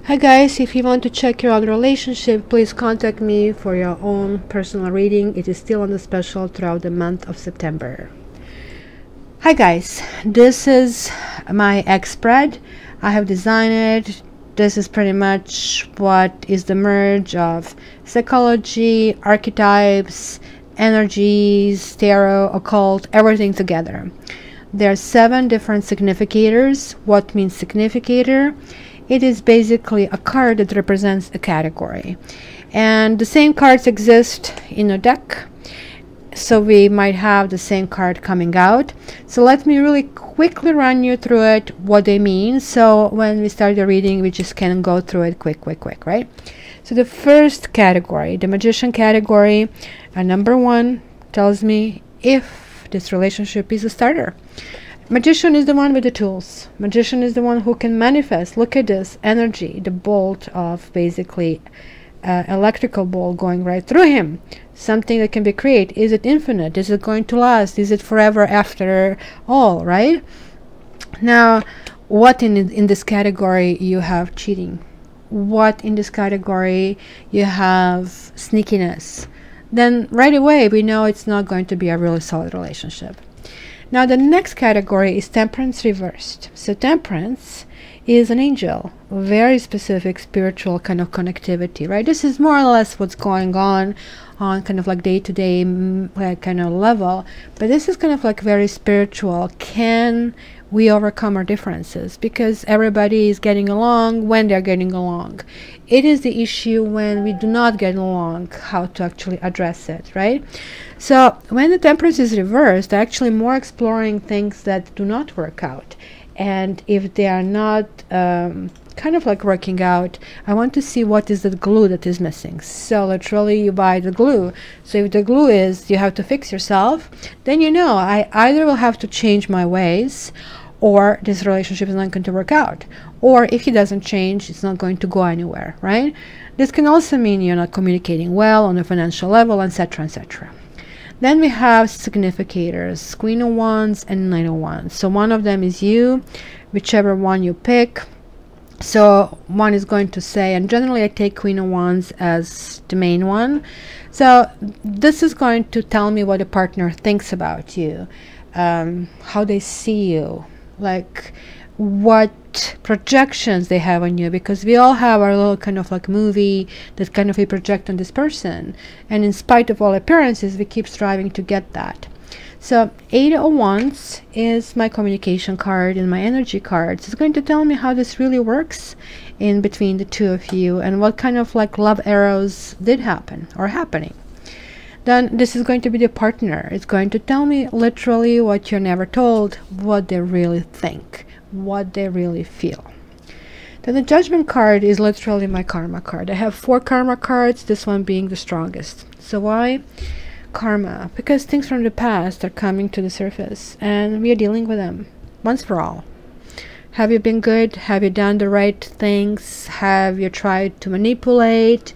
Hi guys, if you want to check your own relationship, please contact me for your own personal reading. It is still on the special throughout the month of September. Hi guys, this is my egg spread. I have designed it. This is pretty much what is the merge of psychology, archetypes, energies, tarot, occult, everything together. There are 7 different significators. What means significator? It is basically a card that represents a category, and the same cards exist in a deck, so we might have the same card coming out. So let me really quickly run you through it, what they mean, so when we start the reading we just can go through it quick, right? So the first category, the magician category, number 1 tells me if this relationship is a starter. Magician is the one with the tools. Magician is the one who can manifest. Look at this energy, the bolt of basically electrical bolt going right through him. Something that can be created. Is it infinite? Is it going to last? Is it forever after all, right? Now, what in this category you have cheating? What in this category you have sneakiness? Then right away we know it's not going to be a really solid relationship. Now the next category is temperance reversed. So temperance is an angel, very specific spiritual kind of connectivity, right? This is more or less what's going on kind of like day-to-day kind of level, but this is kind of like very spiritual. Can we overcome our differences? Because everybody is getting along when they're getting along. It is the issue when we do not get along, how to actually address it, right? So when the temperance is reversed, they're actually more exploring things that do not work out. And if they are not kind of like working out, I want to see what is the glue that is missing. So literally you buy the glue. So if the glue is you have to fix yourself, then you know I either will have to change my ways, or this relationship is not going to work out. Or if he doesn't change, it's not going to go anywhere, right? This can also mean you're not communicating well on a financial level, etc., etc. Then we have significators, Queen of Wands and Knight of Wands. So one of them is you, whichever one you pick. So one is going to say, and generally I take Queen of Wands as the main one. So this is going to tell me what a partner thinks about you, how they see you, like what projections they have on you, because we all have our little kind of like movie that kind of we project on this person, and in spite of all appearances we keep striving to get that. So 8 of Wands is my communication card and my energy cards. It's going to tell me how this really works in between the two of you and what kind of like love arrows did happen or happening. Then this is going to be the partner. It's going to tell me literally what you're never told, what they really think, what they really feel. Then the judgment card is literally my karma card. I have 4 karma cards, this one being the strongest. So why karma? Because things from the past are coming to the surface and we are dealing with them once for all. Have you been good? Have you done the right things? Have you tried to manipulate?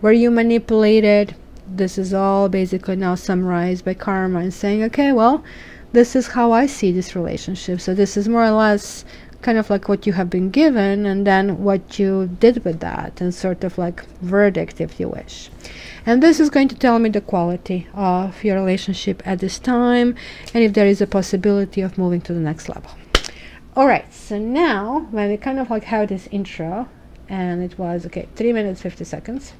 Were you manipulated? This is all basically now summarized by karma and saying, okay, well, this is how I see this relationship. So this is more or less kind of like what you have been given and then what you did with that, and sort of like verdict, if you wish. And this is going to tell me the quality of your relationship at this time and if there is a possibility of moving to the next level. All right, so now when we kind of like have this intro, and it was, okay, 3 minutes 50 seconds.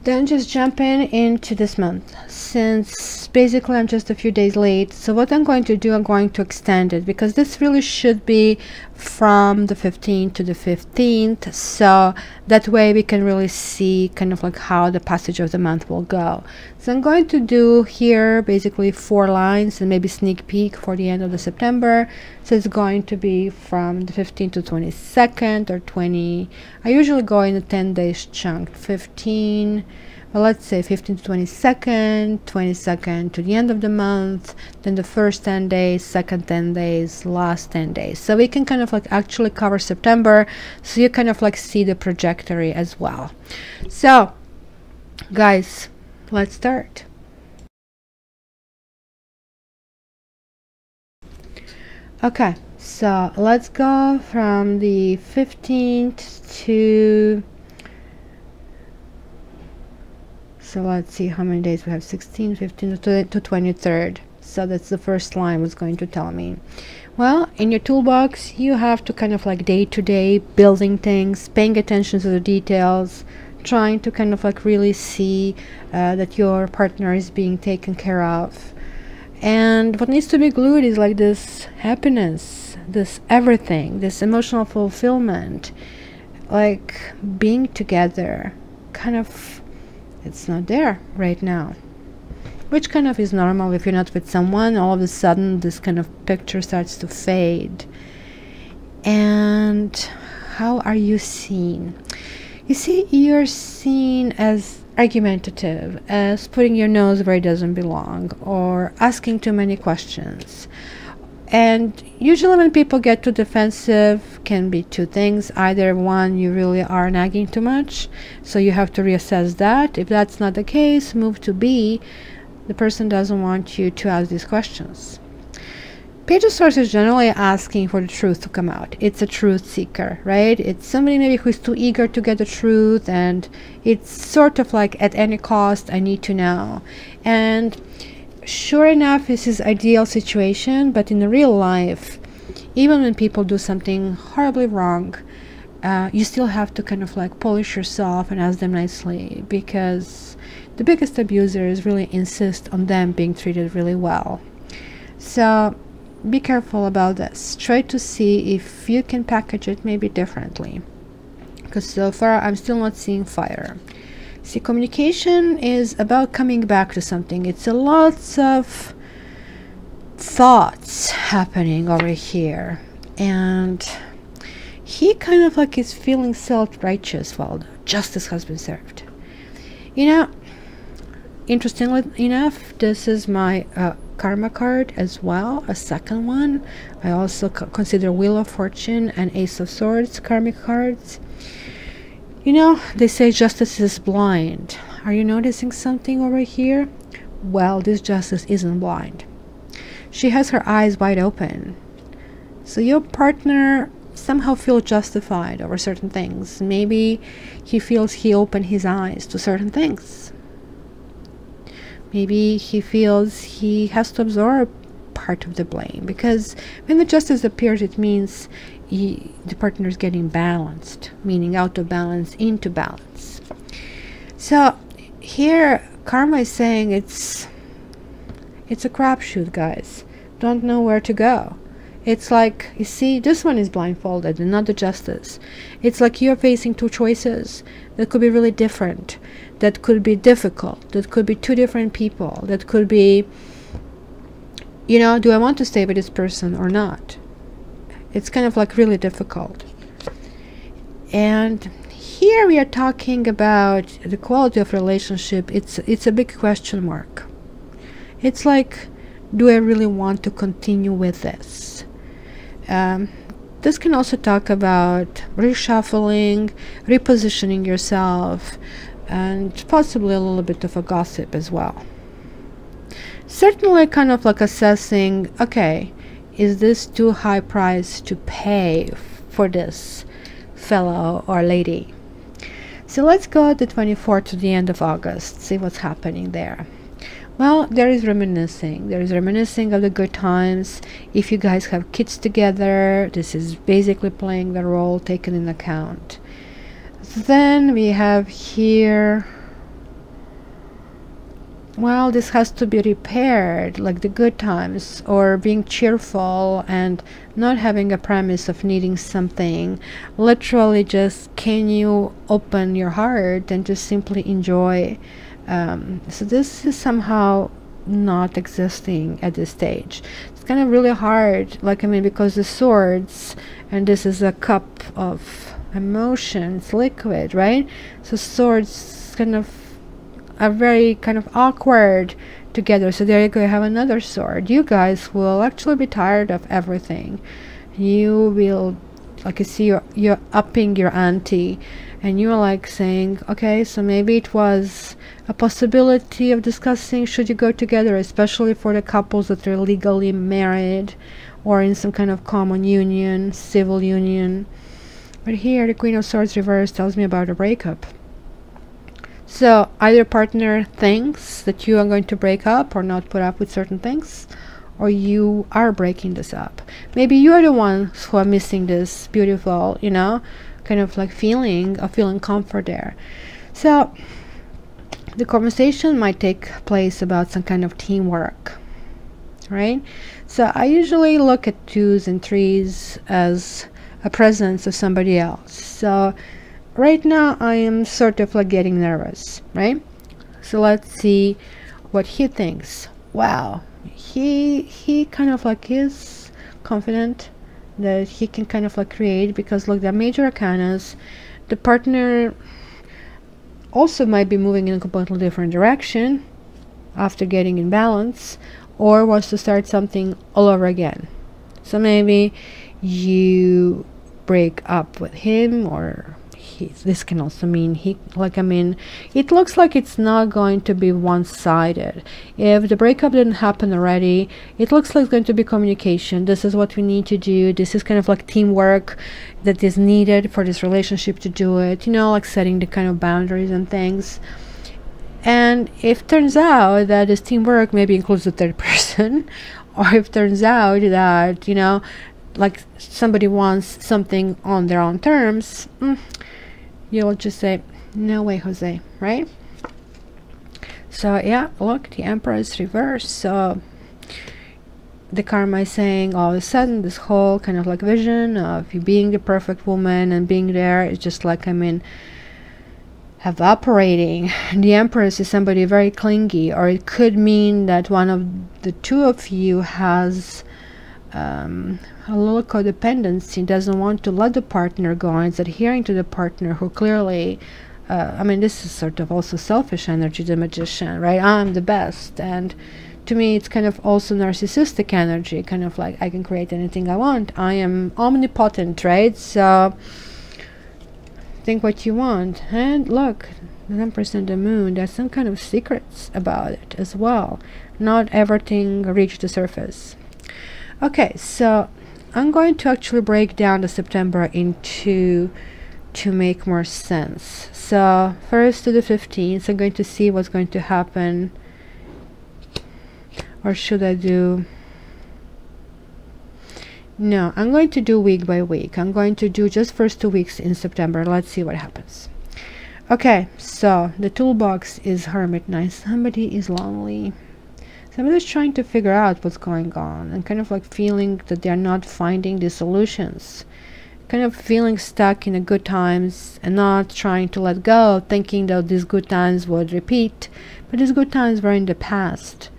Then just jump into this month, since basically I'm just a few days late. So what I'm going to do, I'm going to extend it, because this really should be from the 15th to the 15th, so that way we can really see kind of like how the passage of the month will go. So I'm going to do here basically 4 lines and maybe sneak peek for the end of the September. So it's going to be from the 15th to 22nd or 20. I usually go in a 10 days chunk. 15, well, let's say 15th to 22nd, 22nd to the end of the month, then the first 10 days, second 10 days, last 10 days. So we can kind of like actually cover September, so you kind of like see the trajectory as well. So guys, let's start. Okay, So let's go from the 15th to, so let's see how many days we have. 16, 15 to 23rd. So that's the first line was going to tell me. Well, in your toolbox, you have to kind of like day to day building things, paying attention to the details, trying to kind of like really see that your partner is being taken care of. And what needs to be glued is like this happiness, this everything, this emotional fulfillment, like being together. Kind of, it's not there right now, which kind of is normal. If you're not with someone, all of a sudden this kind of picture starts to fade. And how are you seen? You see, you're seen as argumentative, as putting your nose where it doesn't belong, or asking too many questions. And usually when people get too defensive, can be two things. Either one, you really are nagging too much, so you have to reassess that. If that's not the case, move to B. The person doesn't want you to ask these questions. Page of Swords is generally asking for the truth to come out. It's a truth seeker, right? It's somebody maybe who's too eager to get the truth, and it's sort of like at any cost, I need to know. And sure enough, this is ideal situation, but in the real life, even when people do something horribly wrong, you still have to kind of like polish yourself and ask them nicely, because the biggest abusers really insist on them being treated really well. So be careful about this. Try to see if you can package it maybe differently, because so far I'm still not seeing fire. See, communication is about coming back to something. It's a lots of thoughts happening over here, and he kind of like is feeling self-righteous while justice has been served. You know, interestingly enough, this is my karma card as well, a second one. I also consider Wheel of Fortune and Ace of Swords karmic cards. You know, they say justice is blind. Are you noticing something over here? Well, this justice isn't blind. She has her eyes wide open. So your partner somehow feels justified over certain things. Maybe he feels he opened his eyes to certain things. Maybe he feels he has to absorb part of the blame, because when the justice appears, it means the partner is getting balanced, meaning out of balance into balance. So here karma is saying it's a crapshoot, guys. Don't know where to go. It's like, you see, this one is blindfolded and not the justice. It's like you're facing two choices that could be really different, that could be difficult, that could be two different people, that could be, you know, do I want to stay with this person or not? It's kind of like really difficult. And here we are talking about the quality of relationship. It's a big question mark. It's like, do I really want to continue with this? This can also talk about reshuffling, repositioning yourself, and possibly a little bit of a gossip as well. Certainly kind of like assessing, okay, is this too high price to pay for this fellow or lady? So let's go at the 24th to the end of August, see what's happening there. Well, there is reminiscing. There is reminiscing of the good times. If you guys have kids together, this is basically playing the role taken in account. Then we have here, well, this has to be repaired, like the good times, or being cheerful and not having a premise of needing something. Literally just, can you open your heart and just simply enjoy? So this is somehow not existing at this stage. It's kind of really hard, like, I mean, because the swords, and this is a cup of emotions, liquid, right? So swords kind of are very kind of awkward together. So there you go, you have another sword. You guys will actually be tired of everything. You will, like, you see, you're upping your ante, and you're like saying, okay, so maybe it was a possibility of discussing should you go together, especially for the couples that are legally married or in some kind of common union, civil union. But here the Queen of Swords reverse tells me about a breakup. So either partner thinks that you are going to break up or not put up with certain things, or you are breaking this up. Maybe you are the ones who are missing this beautiful, you know, kind of like feeling of feeling comfort there. So the conversation might take place about some kind of teamwork, right? So I usually look at 2s and 3s as a presence of somebody else. So right now I am sort of like getting nervous, right? So let's see what he thinks. Wow, he kind of like is confident that he can kind of like create, because look, the major arcanas, the partner also might be moving in a completely different direction after getting in balance, or wants to start something all over again. So maybe you break up with him, or this can also mean it looks like it's not going to be one-sided. If the breakup didn't happen already, it looks like it's going to be communication. This is what we need to do. This is kind of like teamwork that is needed for this relationship to do it, you know, like setting the kind of boundaries and things. And if it turns out that this teamwork maybe includes the third person, or if it turns out that, you know, like somebody wants something on their own terms, you'll just say, no way, Jose, right? So yeah, look, the Emperor is reversed. So the karma is saying all of a sudden this whole kind of like vision of you being the perfect woman and being there is just like, I mean, evaporating. The Empress is somebody very clingy, or it could mean that one of the two of you has a little codependency, doesn't want to let the partner go, and is adhering to the partner who clearly, I mean, this is sort of also selfish energy, the Magician, right? I'm the best. And to me, it's kind of also narcissistic energy, kind of like, I can create anything I want. I am omnipotent, right? So think what you want. And look, the Empress and the Moon, there's some kind of secrets about it as well. Not everything reached the surface. Okay, so I'm going to actually break down the September into to make more sense. So first to the 15th, I'm going to see what's going to happen. Or should I do... No, I'm going to do week by week. I'm going to do just first 2 weeks in September. Let's see what happens. Okay, so the toolbox is Hermit. Nice. Somebody is lonely. Somebody's trying to figure out what's going on and kind of like feeling that they're not finding the solutions. Kind of feeling stuck in the good times and not trying to let go, thinking that these good times would repeat. But these good times were in the past.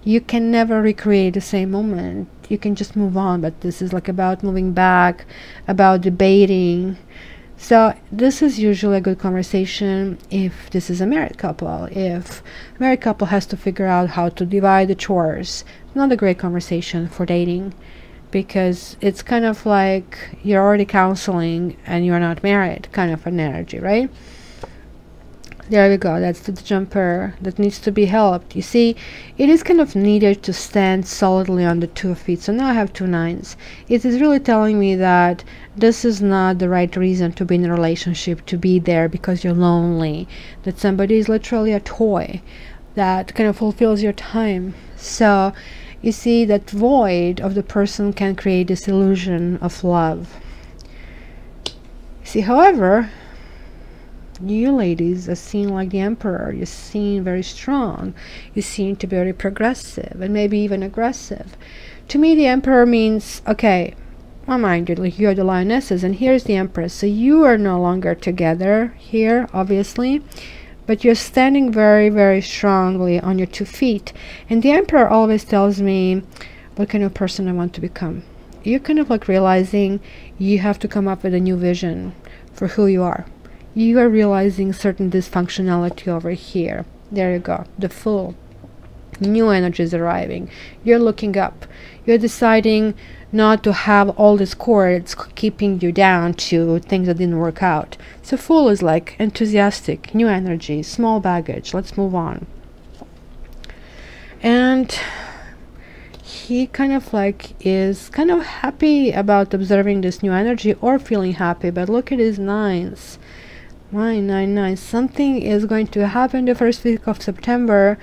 You can never recreate the same moment. You can just move on, but this is like about moving back, about debating. So this is usually a good conversation if this is a married couple. If a married couple has to figure out how to divide the chores, not a great conversation for dating, because it's kind of like you're already counseling and you're not married kind of an energy, right? There we go. That's the jumper that needs to be helped. You see, it is kind of needed to stand solidly on the 2 feet. So now I have 2 9s. It is really telling me that this is not the right reason to be in a relationship, to be there because you're lonely. That somebody is literally a toy that kind of fulfills your time. So you see, that void of the person can create this illusion of love. See, however, you ladies are seen like the Emperor. You're seen very strong. You seem to be very progressive and maybe even aggressive. To me, the Emperor means, okay, well, mind you, like you're the Lionesses and here's the Empress. So you are no longer together here, obviously, but you're standing very, very strongly on your 2 feet. And the Emperor always tells me what kind of person I want to become. You're kind of like realizing you have to come up with a new vision for who you are. You are realizing certain dysfunctionality over here. There you go, the Fool. New energy is arriving. You're looking up. You're deciding not to have all these cords keeping you down to things that didn't work out. So Fool is like enthusiastic, new energy, small baggage. Let's move on. And he kind of like is kind of happy about observing this new energy or feeling happy. But look at his nines. 999. Something is going to happen the first week of September.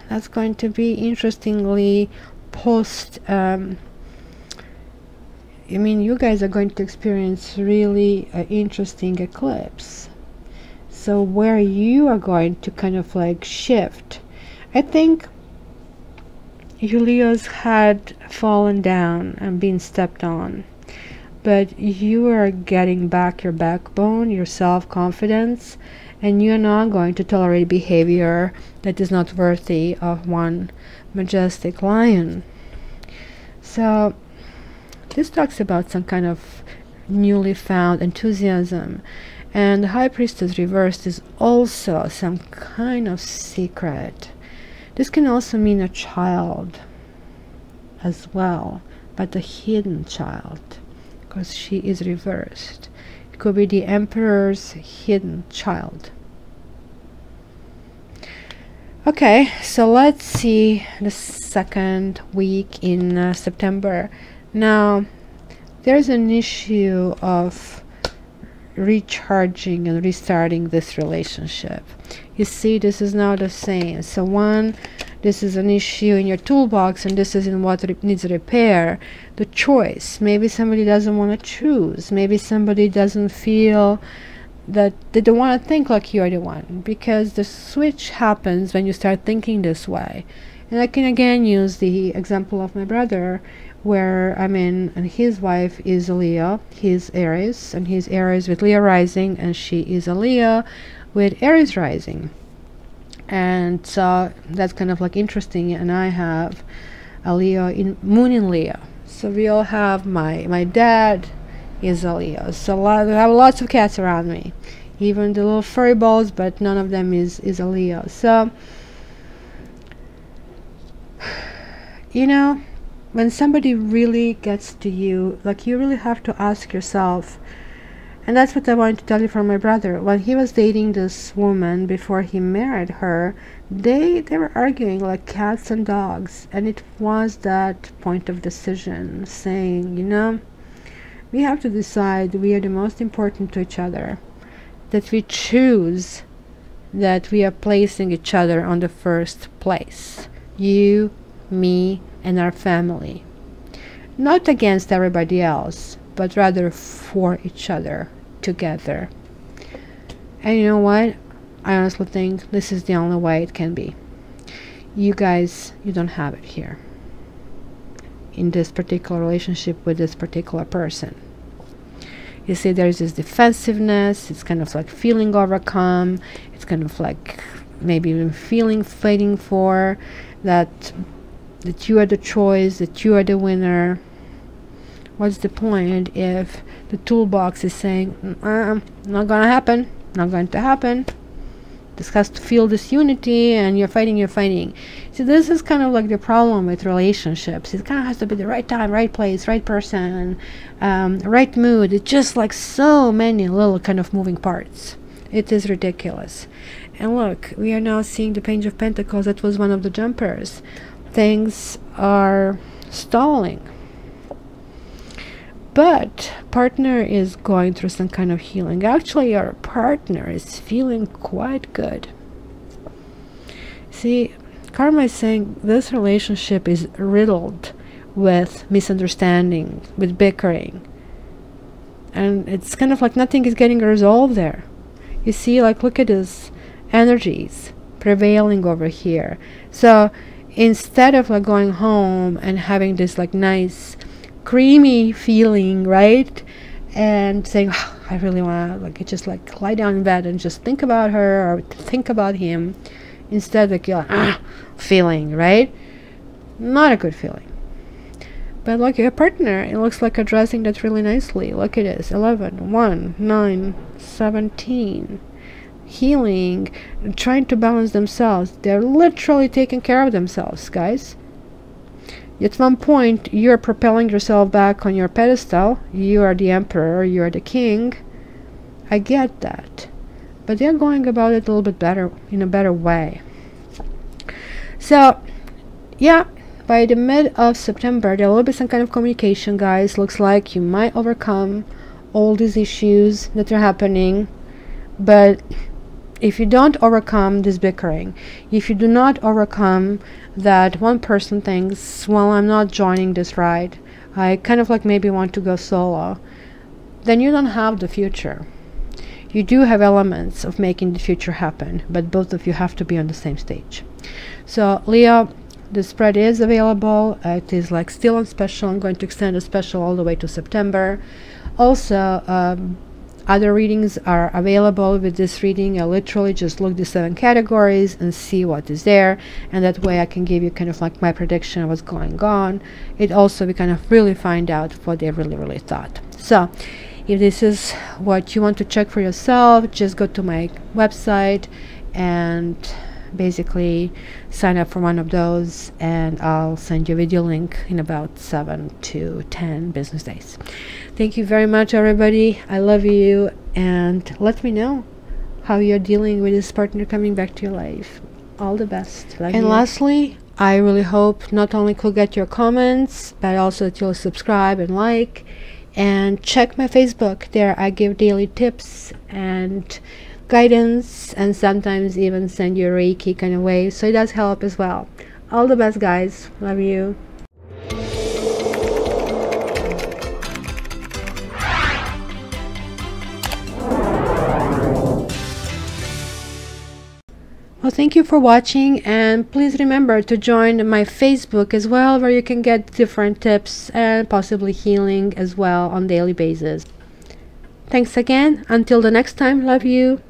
That's going to be interestingly post I mean, you guys are going to experience really interesting eclipse. So where you are going to kind of like shift. I think you Leos had fallen down and been stepped on, but you are getting back your backbone, your self-confidence, and you're not going to tolerate behavior that is not worthy of one majestic lion. So this talks about some kind of newly found enthusiasm, and the High Priestess reversed is also some kind of secret. This can also mean a child as well, but a hidden child, because she is reversed. It could be the Emperor's hidden child. Okay, so let's see the second week in September. Now, there's an issue of recharging and restarting this relationship. You see, this is now the same. So one, this is an issue in your toolbox, and this is in what needs repair. The choice. Maybe somebody doesn't want to choose. Maybe somebody doesn't feel that they don't want to think like you're the one, because the switch happens when you start thinking this way. And I can again use the example of my brother, where I mean, and his wife is a Leo, he's Aries, and he's Aries with Leo rising, and she is a Leo with Aries rising. And so that's kind of like interesting. And I have a Leo in moon in Leo, so we all have my dad is a Leo. So I have lots of cats around me, even the little furry balls, but none of them is a Leo. So you know, when somebody really gets to you, like, you really have to ask yourself. And that's what I wanted to tell you from my brother. When he was dating this woman before he married her, they were arguing like cats and dogs. And it was that point of decision, saying, you know, we have to decide we are the most important to each other, that we choose that we are placing each other on the first place. You, me, and our family. Not against everybody else, but rather for each other, together. And you know what? I honestly think this is the only way it can be. You guys, you don't have it here in this particular relationship with this particular person. You see, there's this defensiveness. It's kind of like feeling overcome. It's kind of like maybe even fighting for that you are the choice, that you are the winner. What's the point if the toolbox is saying, not gonna happen, not going to happen. This has to feel this unity, and you're fighting. See, this is kind of like the problem with relationships. It kind of has to be the right time, right place, right person, right mood. It's just like so many little kind of moving parts. It is ridiculous. And look, we are now seeing the Page of Pentacles. That was one of the jumpers. Things are stalling. But partner is going through some kind of healing. Actually, your partner is feeling quite good. See, karma is saying this relationship is riddled with misunderstanding, with bickering. And it's kind of like nothing is getting resolved there. You see, like, look at this energies prevailing over here. So instead of like going home and having this like nice creamy feeling, right, and saying, oh, I really want to like just like lie down in bed and just think about her or think about him, instead like you're like, feeling, right? Not a good feeling. But look, your partner, it looks like addressing that really nicely. Look at this, 11, 1, 9, 17. healing, trying to balance themselves. They're literally taking care of themselves, guys. At one point, you're propelling yourself back on your pedestal. You are the emperor, you are the king. I get that. But they're going about it a little bit better, in a better way. So, yeah, by the mid of September, there will be some kind of communication, guys. Looks like you might overcome all these issues that are happening. But if you don't overcome this bickering, if you do not overcome that one person thinks, well, I'm not joining this ride, I kind of like maybe want to go solo, then you don't have the future. You do have elements of making the future happen, but both of you have to be on the same stage. So Leo, the spread is available. It is like still on special. I'm going to extend the special all the way to September. Also, other readings are available with this reading. I literally just look the 7 categories and see what is there, and that way I can give you kind of like my prediction of what's going on. It also, we kind of really find out what they really thought. So if this is what you want to check for yourself, just go to my website and basically sign up for one of those, and I'll send you a video link in about 7 to 10 business days. Thank you very much, everybody. I love you, and let me know how you're dealing with this partner coming back to your life. All the best. Love you. And lastly, I really hope not only could get your comments, but also that you'll subscribe and like, and check my Facebook. There I give daily tips and guidance, and sometimes even send you a Reiki kind of way, so it does help as well. All the best, guys. Love you. Well, thank you for watching, and please remember to join my Facebook as well, where you can get different tips and possibly healing as well on a daily basis. Thanks again. Until the next time, love you.